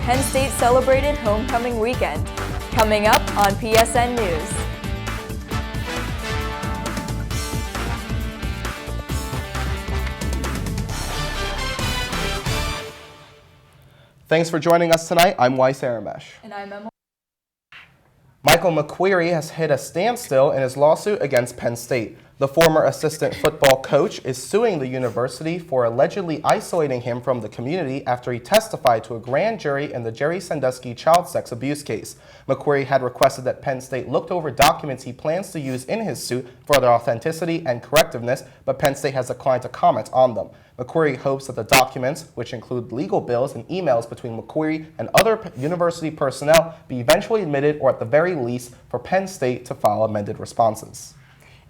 Penn State celebrated homecoming weekend. Coming up on PSN News. Thanks for joining us tonight. I'm Weiss Aramesh. And I'm Emma. Michael McQueary has hit a standstill in his lawsuit against Penn State. The former assistant football coach is suing the university for allegedly isolating him from the community after he testified to a grand jury in the Jerry Sandusky child sex abuse case. McQueary had requested that Penn State looked over documents he plans to use in his suit for their authenticity and correctiveness, but Penn State has declined to comment on them. McQueary hopes that the documents, which include legal bills and emails between McQueary and other university personnel, be eventually admitted or at the very least for Penn State to file amended responses.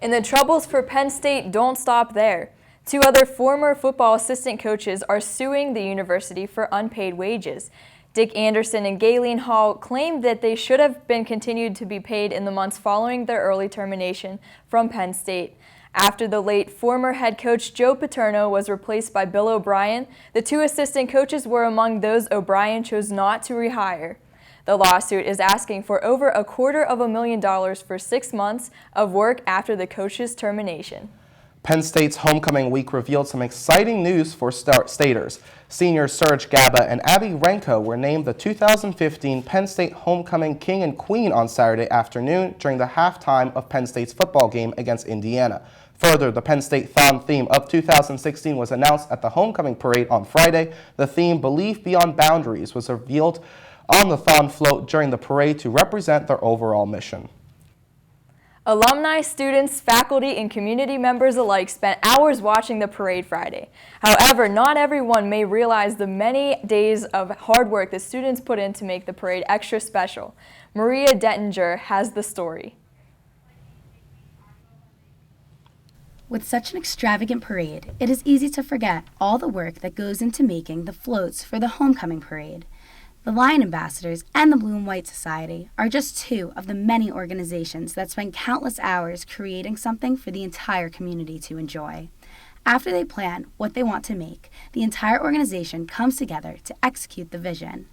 And the troubles for Penn State don't stop there. Two other former football assistant coaches are suing the university for unpaid wages. Dick Anderson and Galen Hall claimed that they should have been continued to be paid in the months following their early termination from Penn State. After the late former head coach Joe Paterno was replaced by Bill O'Brien, the two assistant coaches were among those O'Brien chose not to rehire. The lawsuit is asking for over $250,000 for 6 months of work after the coach's termination. Penn State's homecoming week revealed some exciting news for Staters. Seniors Serge Gaba and Abby Renko were named the 2015 Penn State Homecoming King and Queen on Saturday afternoon during the halftime of Penn State's football game against Indiana. Further, the Penn State Thon theme of 2016 was announced at the homecoming parade on Friday. The theme, Belief Beyond Boundaries, was revealed on the Thon float during the parade to represent their overall mission. Alumni, students, faculty, and community members alike spent hours watching the parade Friday. However, not everyone may realize the many days of hard work the students put in to make the parade extra special. Maria Dettinger has the story. With such an extravagant parade, it is easy to forget all the work that goes into making the floats for the homecoming parade. The Lion Ambassadors and the Blue and White Society are just two of the many organizations that spend countless hours creating something for the entire community to enjoy. After they plan what they want to make, the entire organization comes together to execute the vision.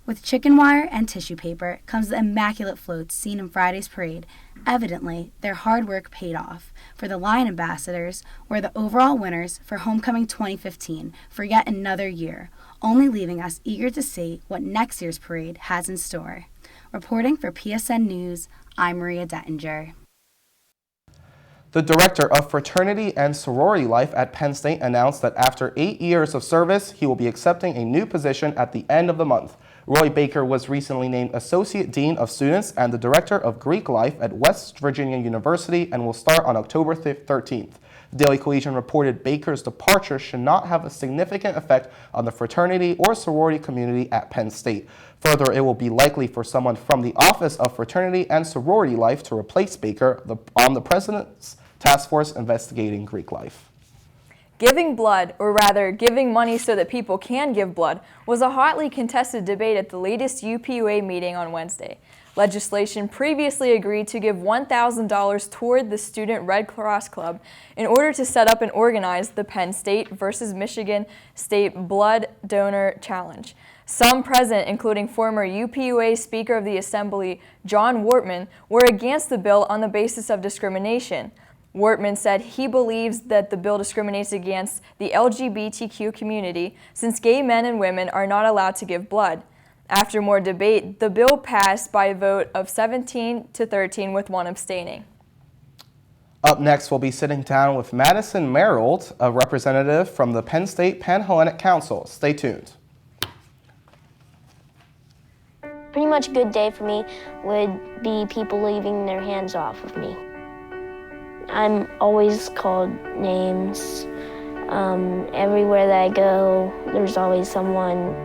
With chicken wire and tissue paper comes the immaculate floats seen in Friday's parade. Evidently, their hard work paid off, for the Lion Ambassadors were the overall winners for Homecoming 2015 for yet another year, only leaving us eager to see what next year's parade has in store. Reporting for PSN News, I'm Maria Dettinger. The director of Fraternity and Sorority Life at Penn State announced that after 8 years of service, he will be accepting a new position at the end of the month. Roy Baker was recently named Associate Dean of Students and the Director of Greek Life at West Virginia University and will start on October 13th. The Daily Collegian reported Baker's departure should not have a significant effect on the fraternity or sorority community at Penn State. Further, it will be likely for someone from the Office of Fraternity and Sorority Life to replace Baker on the President's Task Force investigating Greek life. Giving blood, or rather giving money so that people can give blood, was a hotly contested debate at the latest UPUA meeting on Wednesday. Legislation previously agreed to give $1,000 toward the Student Red Cross Club in order to set up and organize the Penn State versus Michigan State Blood Donor Challenge. Some present, including former UPUA Speaker of the Assembly John Wortman, were against the bill on the basis of discrimination. Wortman said he believes that the bill discriminates against the LGBTQ community since gay men and women are not allowed to give blood. After more debate, the bill passed by a vote of 17-13 with one abstaining. Up next, we'll be sitting down with Madison Merrill, a representative from the Penn State Pan-Hellenic Council. Stay tuned. Pretty much a good day for me would be people leaving their hands off of me. I'm always called names. Everywhere that I go, there's always someone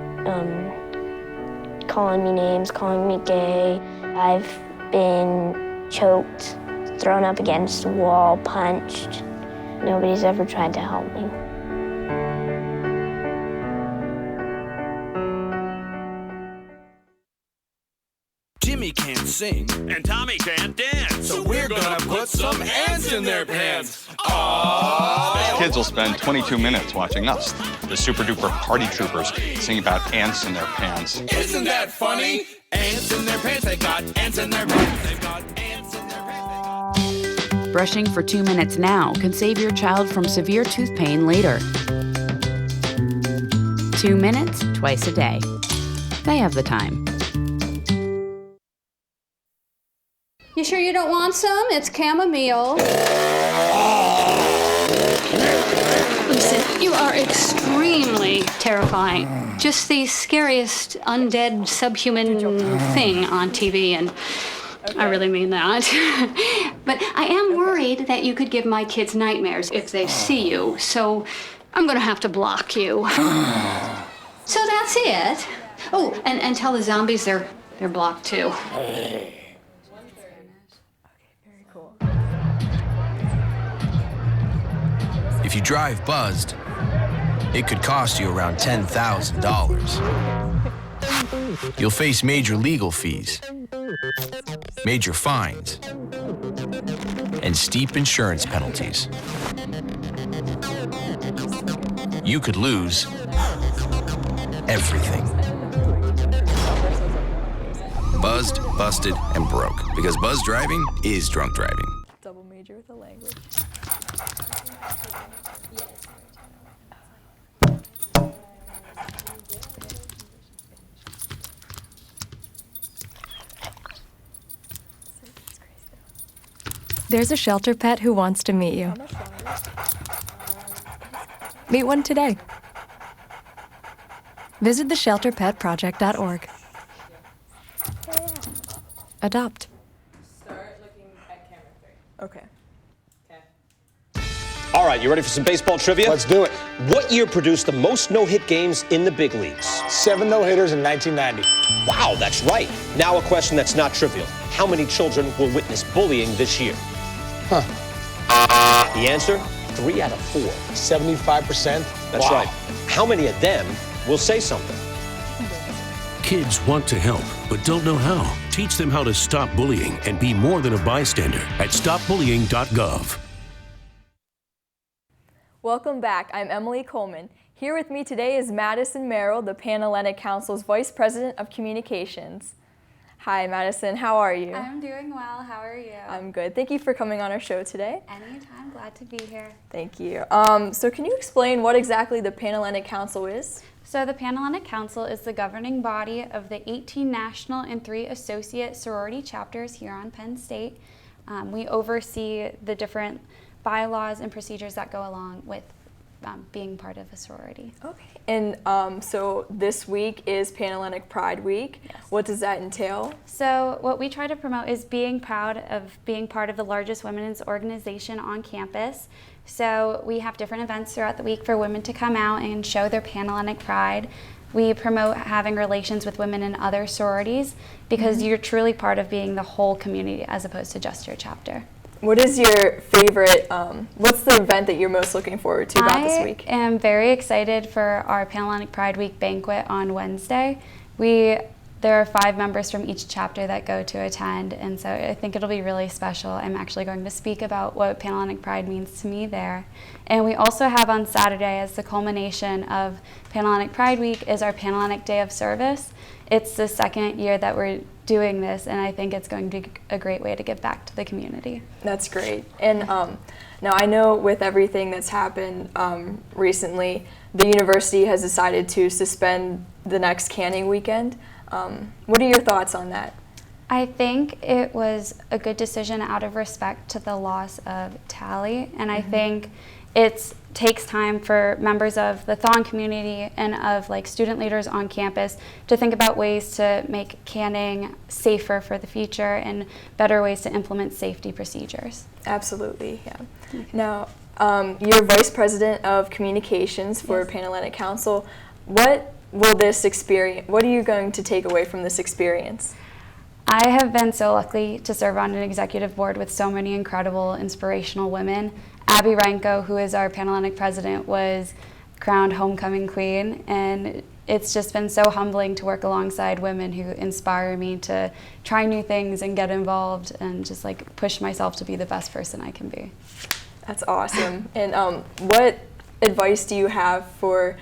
calling me names, calling me gay. I've been choked, thrown up against a wall, punched. Nobody's ever tried to help me. Jimmy can't sing, and Tommy can't dance. so we're gonna put some ants in their pants. Aww. Kids will spend 22 minutes watching us, the super duper party troopers, sing about ants in their pants. Isn't that funny? Ants in their pants, they got ants in their pants, they've got ants in their pants. Brushing for 2 minutes now can save your child from severe tooth pain later. 2 minutes, twice a day. They have the time. You sure you don't want some? It's chamomile. Listen, you are extremely terrifying. Just the scariest undead subhuman thing on TV, and I really mean that. But I am worried that you could give my kids nightmares if they see you, so I'm gonna have to block you. So that's it. Oh, and tell the zombies they're blocked too. If you drive buzzed, it could cost you around $10,000. You'll face major legal fees, major fines, and steep insurance penalties. You could lose everything. Buzzed, busted, and broke. Because buzz driving is drunk driving. Double major with a language. There's a shelter pet who wants to meet you. Meet one today. Visit theshelterpetproject.org. Adopt. Start looking at camera 3. Okay. All right, you ready for some baseball trivia? Let's do it. What year produced the most no-hit games in the big leagues? 7 no-hitters in 1990. Wow, that's right. Now a question that's not trivial. How many children will witness bullying this year? Huh. The answer? 3 out of 4. 75%? That's Wow. right. How many of them will say something? Kids want to help, but don't know how. Teach them how to stop bullying and be more than a bystander at stopbullying.gov. Welcome back. I'm Emily Coleman. Here with me today is Madison Merrill, the Pan Atlantic Council's Vice President of Communications. Hi, Madison. How are you? I'm doing well. How are you? I'm good. Thank you for coming on our show today. Anytime. Glad to be here. Thank you. So can you explain what exactly the Pan Atlantic Council is? So the Pan Atlantic Council is the governing body of the 18 national and 3 associate sorority chapters here on Penn State. We oversee the different bylaws and procedures that go along with being part of a sorority. Okay. And so this week is Pan Atlantic Pride Week. Yes. What does that entail? So what we try to promote is being proud of being part of the largest women's organization on campus. So we have different events throughout the week for women to come out and show their Pan Atlantic pride. We promote having relations with women in other sororities because you're truly part of being the whole community as opposed to just your chapter. What is your favorite, what's the event that you're most looking forward to about this week? I am very excited for our Pan Atlantic Pride Week banquet on Wednesday. There are 5 members from each chapter that go to attend, and so I think it'll be really special. I'm actually going to speak about what Pan Atlantic Pride means to me there. And we also have on Saturday, as the culmination of Pan Atlantic Pride Week, is our Pan Atlantic Day of Service. It's the 2nd year that we're doing this, and I think it's going to be a great way to give back to the community. That's great. And now I know with everything that's happened recently, the university has decided to suspend the next canning weekend. What are your thoughts on that? I think it was a good decision out of respect to the loss of Tally, and I think it takes time for members of the Thon community and of student leaders on campus to think about ways to make canning safer for the future and better ways to implement safety procedures. Absolutely, yeah. Now, you're Vice President of Communications for Pan Atlantic Council. What are you going to take away from this experience? I have been so lucky to serve on an executive board with so many incredible, inspirational women. Abby Renko, who is our Pan Atlantic president, was crowned homecoming queen, and it's just been so humbling to work alongside women who inspire me to try new things and get involved and just like push myself to be the best person I can be. That's awesome. And what advice do you have for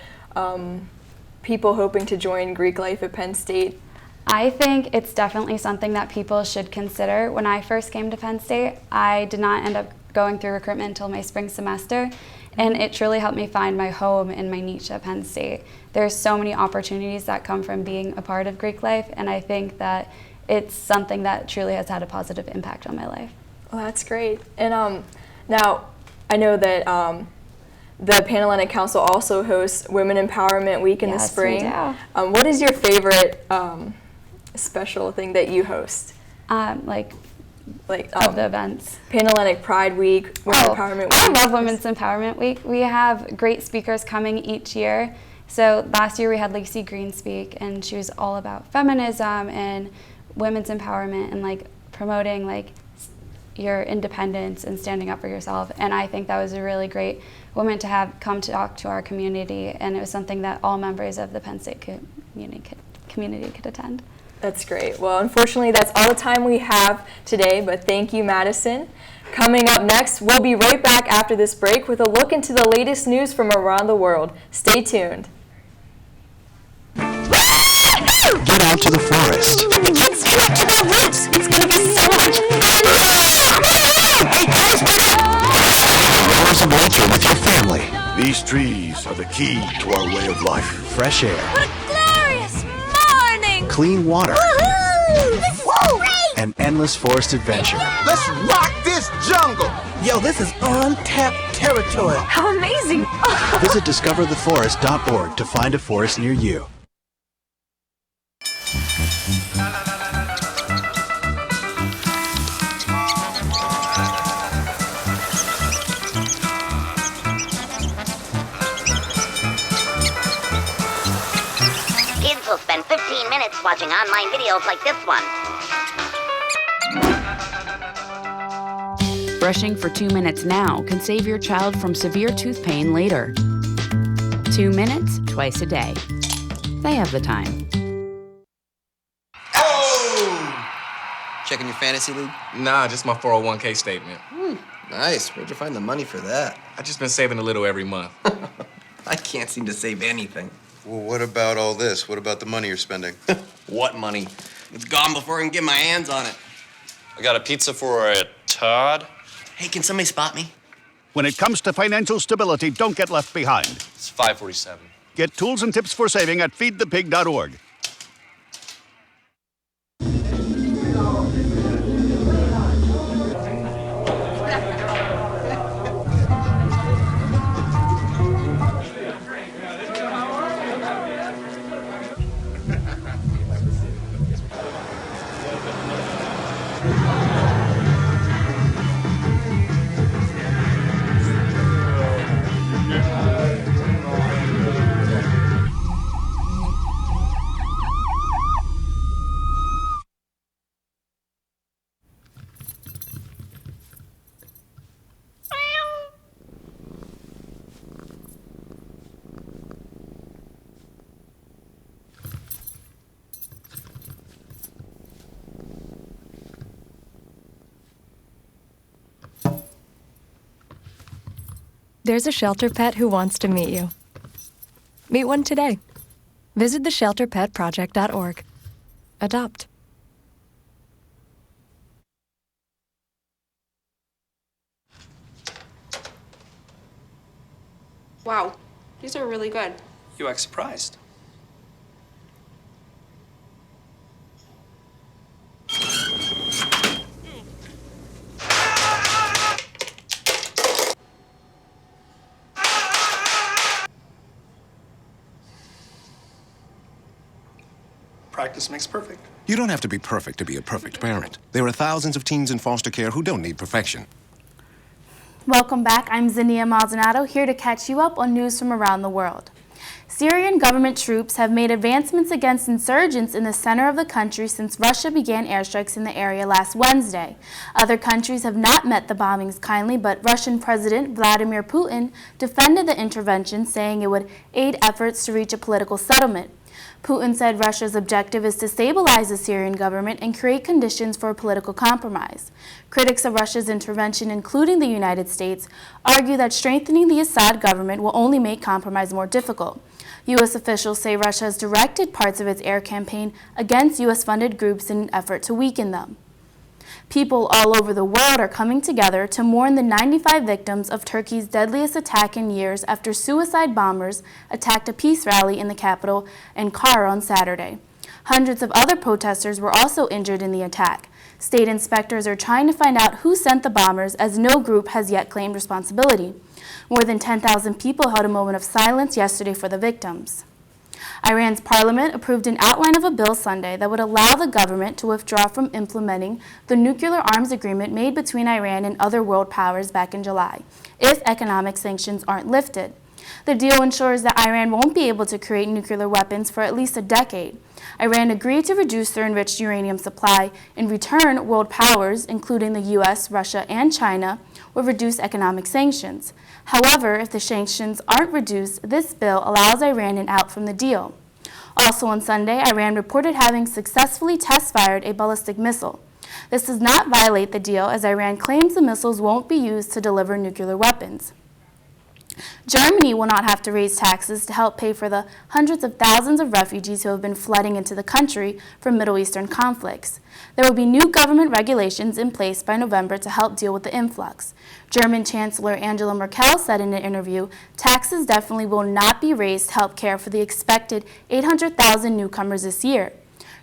people hoping to join Greek life at Penn State? I think it's definitely something that people should consider. When I first came to Penn State, I did not end up going through recruitment until my spring semester, and it truly helped me find my home and my niche at Penn State. There's so many opportunities that come from being a part of Greek life, and I think that it's something that truly has had a positive impact on my life. Well, that's great. And now, I know that the Pan-Atlantic Council also hosts Women Empowerment Week in the spring. We do. What is your favorite special thing that you host? Of the events. Pan-Atlantic Pride Week, Women's Empowerment Week. I love Women's Empowerment Week. We have great speakers coming each year. So last year we had Lacey Green speak, and she was all about feminism and women's empowerment and like promoting like your independence and standing up for yourself. And I think that was a really great woman to have come to talk to our community, and it was something that all members of the Penn State community could attend. That's great. Well, unfortunately, that's all the time we have today, but thank you, Madison. Coming up next, we'll be right back after this break with a look into the latest news from around the world. Stay tuned. Get out to the forest. Let's get up to the roots. It's going to be so much fun. Hey, guys, Explore some nature with your family. These trees are the key to our way of life. Fresh air. What a glorious morning. Clean water. Woohoo! This is great. An endless forest adventure. Let's rock this jungle. Yo, this is untapped territory. How amazing. Visit discovertheforest.org to find a forest near you. Kids will spend 15 minutes watching online videos like this one. Brushing for 2 minutes now can save your child from severe tooth pain later. 2 minutes, twice a day. They have the time. Checking your fantasy league? Nah, just my 401k statement. Nice. Where'd you find the money for that? I just been saving a little every month. I can't seem to save anything. Well, what about all this? What about the money you're spending? What money? It's gone before I can get my hands on it. I got a pizza for a Todd. Hey, can somebody spot me? When it comes to financial stability, don't get left behind. It's 547. Get tools and tips for saving at feedthepig.org. There's a shelter pet who wants to meet you. Meet one today. Visit theshelterpetproject.org. Adopt. Wow, these are really good. You act surprised. Practice makes perfect. You don't have to be perfect to be a perfect parent. There are thousands of teens in foster care who don't need perfection. Welcome back. I'm Zinnia Maldonado, here to catch you up on news from around the world. Syrian government troops have made advancements against insurgents in the center of the country since Russia began airstrikes in the area last Wednesday. Other countries have not met the bombings kindly, but Russian President Vladimir Putin defended the intervention, saying it would aid efforts to reach a political settlement. Putin said Russia's objective is to stabilize the Syrian government and create conditions for a political compromise. Critics of Russia's intervention, including the United States, argue that strengthening the Assad government will only make compromise more difficult. U.S. officials say Russia has directed parts of its air campaign against U.S.-funded groups in an effort to weaken them. People all over the world are coming together to mourn the 95 victims of Turkey's deadliest attack in years after suicide bombers attacked a peace rally in the capital, Ankara, on Saturday. Hundreds of other protesters were also injured in the attack. State inspectors are trying to find out who sent the bombers, as no group has yet claimed responsibility. More than 10,000 people held a moment of silence yesterday for the victims. Iran's parliament approved an outline of a bill Sunday that would allow the government to withdraw from implementing the nuclear arms agreement made between Iran and other world powers back in July, if economic sanctions aren't lifted. The deal ensures that Iran won't be able to create nuclear weapons for at least a decade. Iran agreed to reduce their enriched uranium supply. In return, world powers, including the U.S., Russia, and China, will reduce economic sanctions. However, if the sanctions aren't reduced, this bill allows Iran an out from the deal. Also on Sunday, Iran reported having successfully test-fired a ballistic missile. This does not violate the deal, as Iran claims the missiles won't be used to deliver nuclear weapons. Germany will not have to raise taxes to help pay for the hundreds of thousands of refugees who have been flooding into the country from Middle Eastern conflicts. There will be new government regulations in place by November to help deal with the influx. German Chancellor Angela Merkel said in an interview, taxes definitely will not be raised to help care for the expected 800,000 newcomers this year.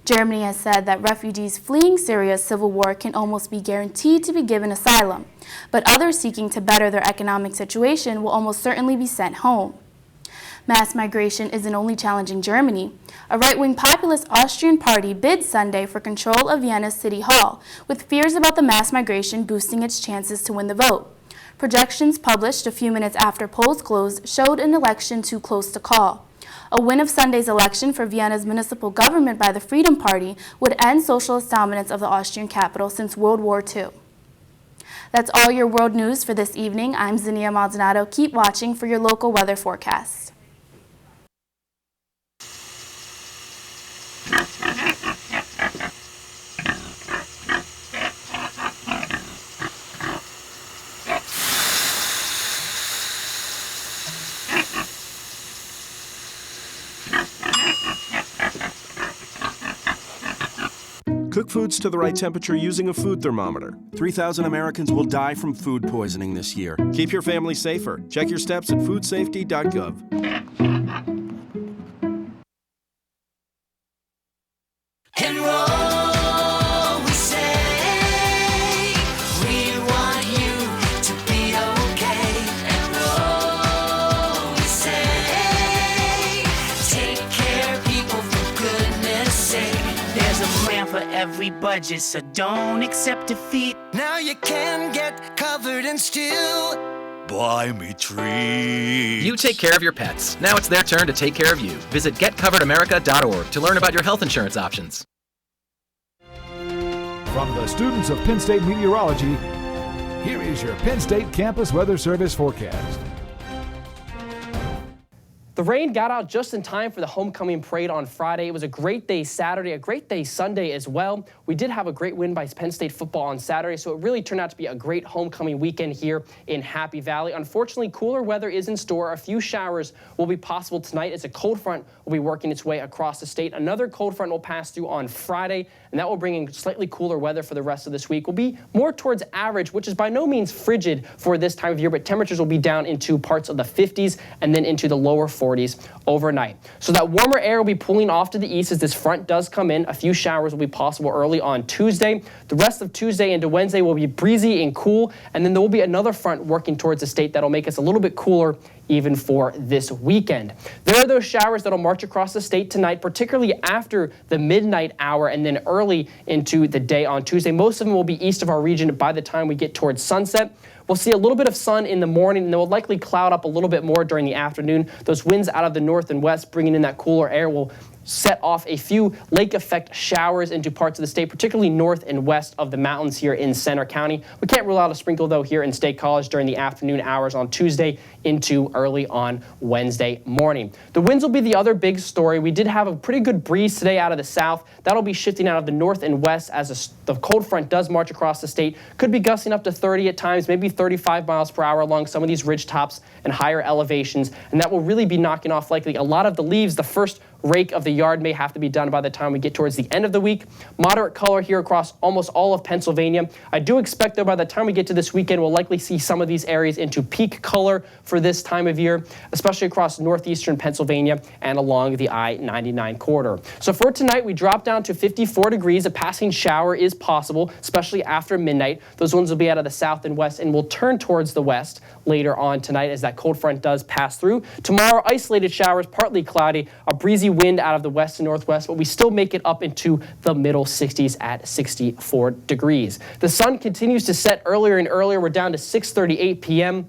Germany has said that refugees fleeing Syria's civil war can almost be guaranteed to be given asylum, but others seeking to better their economic situation will almost certainly be sent home. Mass migration isn't only challenging Germany. A right-wing populist Austrian party bid Sunday for control of Vienna's city hall, with fears about the mass migration boosting its chances to win the vote. Projections published a few minutes after polls closed showed an election too close to call. A win of Sunday's election for Vienna's municipal government by the Freedom Party would end socialist dominance of the Austrian capital since World War II. That's all your world news for this evening. I'm Zinnia Maldonado. Keep watching for your local weather forecast. Cook foods to the right temperature using a food thermometer. 3,000 Americans will die from food poisoning this year. Keep your family safer. Check your steps at foodsafety.gov. Enroll, we say. We want you to be okay. Enroll, we say. Take care, people, for goodness sake. There's a plan for every budget, so don't accept defeat. Now you can get covered and still buy me treats. You take care of your pets. Now it's their turn to take care of you. Visit getcoveredamerica.org to learn about your health insurance options. From the students of Penn State Meteorology, here is your Penn State Campus Weather Service forecast. The rain got out just in time for the homecoming parade on Friday. It was a great day Saturday, a great day Sunday as well. We did have a great win by Penn State football on Saturday, so it really turned out to be a great homecoming weekend here in Happy Valley. Unfortunately, cooler weather is in store. A few showers will be possible tonight as a cold front will be working its way across the state. Another cold front will pass through on Friday, and that will bring in slightly cooler weather for the rest of this week. Will be more towards average, which is by no means frigid for this time of year, but temperatures will be down into parts of the 50s and then into the lower 40s overnight. So that warmer air will be pulling off to the east as this front does come in. A few showers will be possible early on Tuesday. The rest of Tuesday into Wednesday will be breezy and cool, and then there will be another front working towards the state that'll make us a little bit cooler even for this weekend. There are those showers that'll march across the state tonight, particularly after the midnight hour and then early into the day on Tuesday. Most of them will be east of our region by the time we get towards sunset. We'll see a little bit of sun in the morning, and then we'll likely cloud up a little bit more during the afternoon. Those winds out of the north and west bringing in that cooler air will set off a few lake effect showers into parts of the state, particularly north and west of the mountains here in Center County. We can't rule out a sprinkle, though, here in State College during the afternoon hours on Tuesday into early on Wednesday morning. The winds will be the other big story. We did have a pretty good breeze today out of the south. That'll be shifting out of the north and west as the cold front does march across the state. Could be gusting up to 30 at times, maybe 35 miles per hour along some of these ridge tops and higher elevations, and that will really be knocking off likely a lot of the leaves. The first rake of the yard may have to be done by the time we get towards the end of the week. Moderate color here across almost all of Pennsylvania. I do expect, though, by the time we get to this weekend, we'll likely see some of these areas into peak color for this time of year, especially across northeastern Pennsylvania and along the I-99 corridor. So for tonight, we drop down to 54 degrees. A passing shower is possible, especially after midnight. Those winds will be out of the south and west and will turn towards the west later on tonight as that cold front does pass through. Tomorrow, isolated showers, partly cloudy, a breezy wind out of the west and northwest, but we still make it up into the middle 60s at 64 degrees. The sun continues to set earlier and earlier. We're down to 6:38 p.m.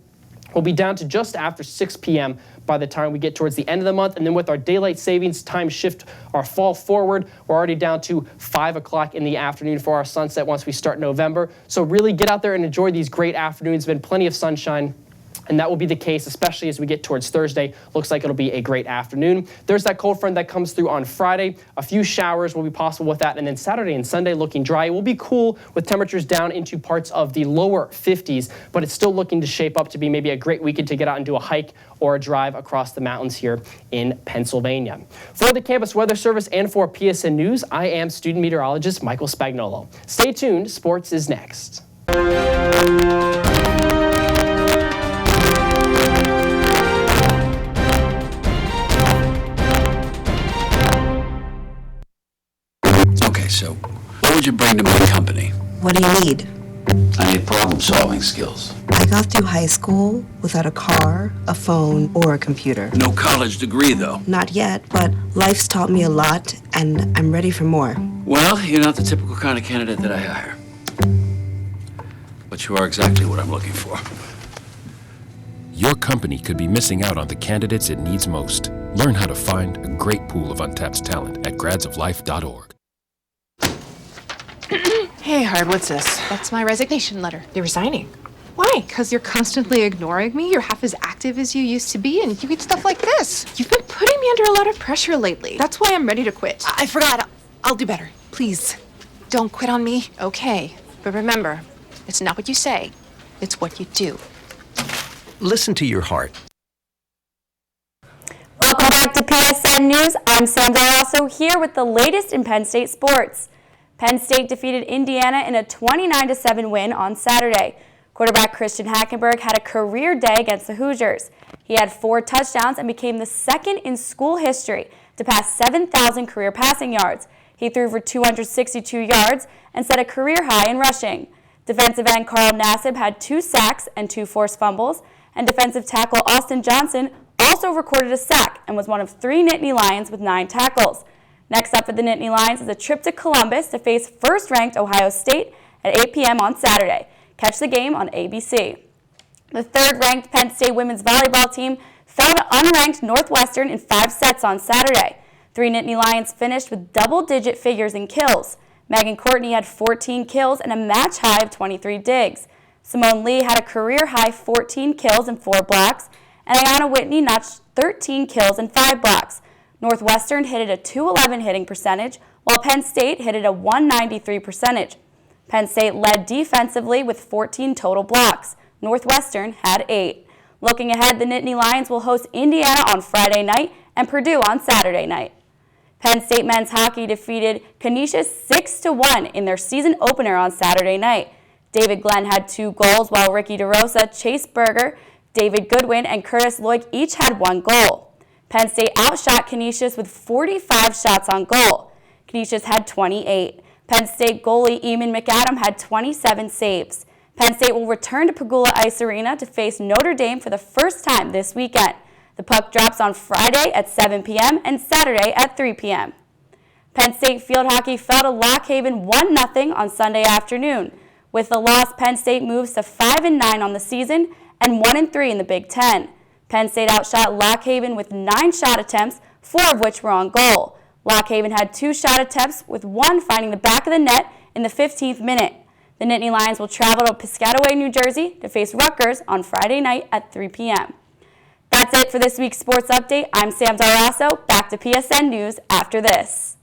We'll be down to just after 6 p.m. by the time we get towards the end of the month. And then with our daylight savings time shift, our fall forward, we're already down to 5 o'clock in the afternoon for our sunset once we start November. So really get out there and enjoy these great afternoons. Been plenty of sunshine. And that will be the case, especially as we get towards Thursday. Looks like it'll be a great afternoon. There's that cold front that comes through on Friday. A few showers will be possible with that. And then Saturday and Sunday looking dry. It will be cool with temperatures down into parts of the lower 50s, but it's still looking to shape up to be maybe a great weekend to get out and do a hike or a drive across the mountains here in Pennsylvania. For the Campus Weather Service and for PSN News, I am student meteorologist Michael Spagnolo. Stay tuned. Sports is next. So, what would you bring to my company? What do you need? I need problem-solving skills. I got through high school without a car, a phone, or a computer. No college degree, though. Not yet, but life's taught me a lot, and I'm ready for more. Well, you're not the typical kind of candidate that I hire. But you are exactly what I'm looking for. Your company could be missing out on the candidates it needs most. Learn how to find a great pool of untapped talent at gradsoflife.org. Hey, Hard, what's this? That's my resignation letter. You're resigning? Why? Because you're constantly ignoring me. You're half as active as you used to be, and you get stuff like this. You've been putting me under a lot of pressure lately. That's why I'm ready to quit. I forgot. I'll do better. Please, don't quit on me. Okay, but remember, it's not what you say. It's what you do. Listen to your heart. Welcome back to PSN News. I'm Sandra Rosso here with the latest in Penn State sports. Penn State defeated Indiana in a 29-7 win on Saturday. Quarterback Christian Hackenberg had a career day against the Hoosiers. He had 4 touchdowns and became the second in school history to pass 7,000 career passing yards. He threw for 262 yards and set a career high in rushing. Defensive end Carl Nassib had 2 sacks and 2 forced fumbles, and defensive tackle Austin Johnson also recorded a sack and was one of 3 Nittany Lions with 9 tackles. Next up for the Nittany Lions is a trip to Columbus to face first-ranked Ohio State at 8 p.m. on Saturday. Catch the game on ABC. The third-ranked Penn State women's volleyball team fell to unranked Northwestern in 5 sets on Saturday. 3 Nittany Lions finished with double-digit figures in kills. Megan Courtney had 14 kills and a match high of 23 digs. Simone Lee had a career-high 14 kills and 4 blocks, and Ayana Whitney notched 13 kills and 5 blocks. Northwestern hit a .211 hitting percentage, while Penn State hit a .193 percentage. Penn State led defensively with 14 total blocks. Northwestern had 8. Looking ahead, the Nittany Lions will host Indiana on Friday night and Purdue on Saturday night. Penn State men's hockey defeated Canisius 6-1 in their season opener on Saturday night. David Glenn had 2 goals, while Ricky DeRosa, Chase Berger, David Goodwin, and Curtis Loic each had 1 goal. Penn State outshot Canisius with 45 shots on goal. Canisius had 28. Penn State goalie Eamon McAdam had 27 saves. Penn State will return to Pagula Ice Arena to face Notre Dame for the first time this weekend. The puck drops on Friday at 7 p.m. and Saturday at 3 p.m. Penn State field hockey fell to Lock Haven 1-0 on Sunday afternoon. With the loss, Penn State moves to 5-9 on the season and 1-3 in the Big Ten. Penn State outshot Lock Haven with 9 shot attempts, 4 of which were on goal. Lock Haven had 2 shot attempts, with one finding the back of the net in the 15th minute. The Nittany Lions will travel to Piscataway, New Jersey to face Rutgers on Friday night at 3 p.m. That's it for this week's sports update. I'm Sam Darasso. Back to PSN News after this.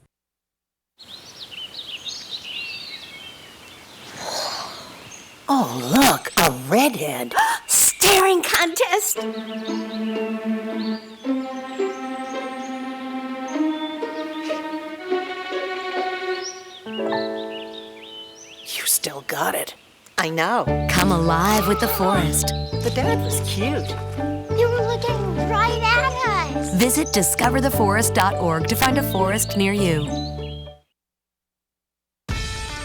Oh, look, a redhead. Staring contest. You still got it. I know. Come alive with the forest. The dad was cute. You were looking right at us. Visit discovertheforest.org to find a forest near you.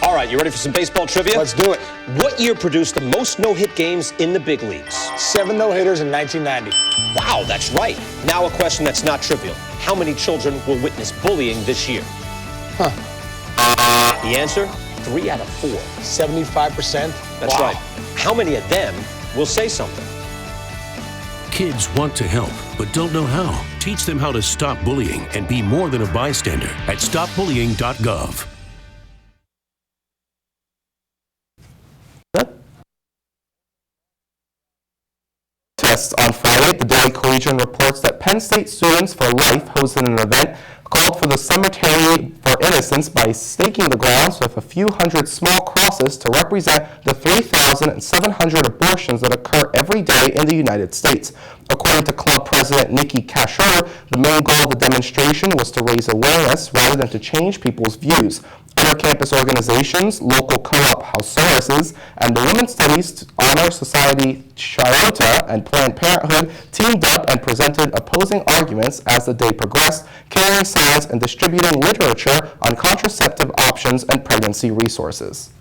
All right, you ready for some baseball trivia? Let's do it. What year produced the most no-hit games in the big leagues? 7 no-hitters in 1990. Wow, that's right. Now a question that's not trivial. How many children will witness bullying this year? The answer? 3 out of 4. 75%? That's right. How many of them will say something? Kids want to help, but don't know how. Teach them how to stop bullying and be more than a bystander at stopbullying.gov. On Friday, the Daily Collegian reports that Penn State Students for Life hosted an event called for the Cemetery for Innocence by staking the grounds with a few hundred small crosses to represent the 3,700 abortions that occur every day in the United States. According to club president Nikki Kasher, the main goal of the demonstration was to raise awareness rather than to change people's views. Other campus organizations, local co-op House Services, and the Women's Studies Honor Society Chiota and Planned Parenthood teamed up and presented opposing arguments as the day progressed, carrying signs and distributing literature on contraceptive options and pregnancy resources.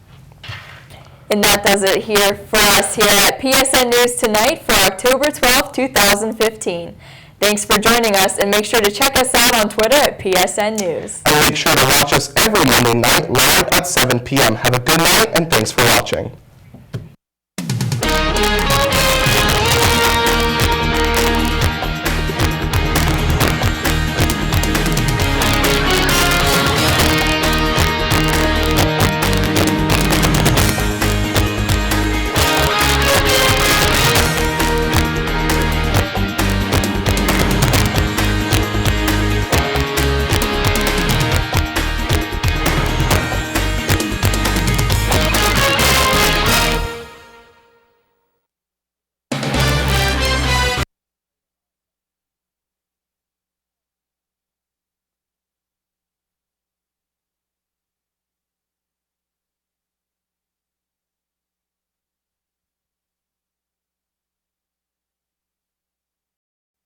And that does it here for us here at PSN News Tonight for October 12, 2015. Thanks for joining us, and make sure to check us out on Twitter at PSN News. And make sure to watch us every Monday night live at 7 p.m. Have a good night, and thanks for watching.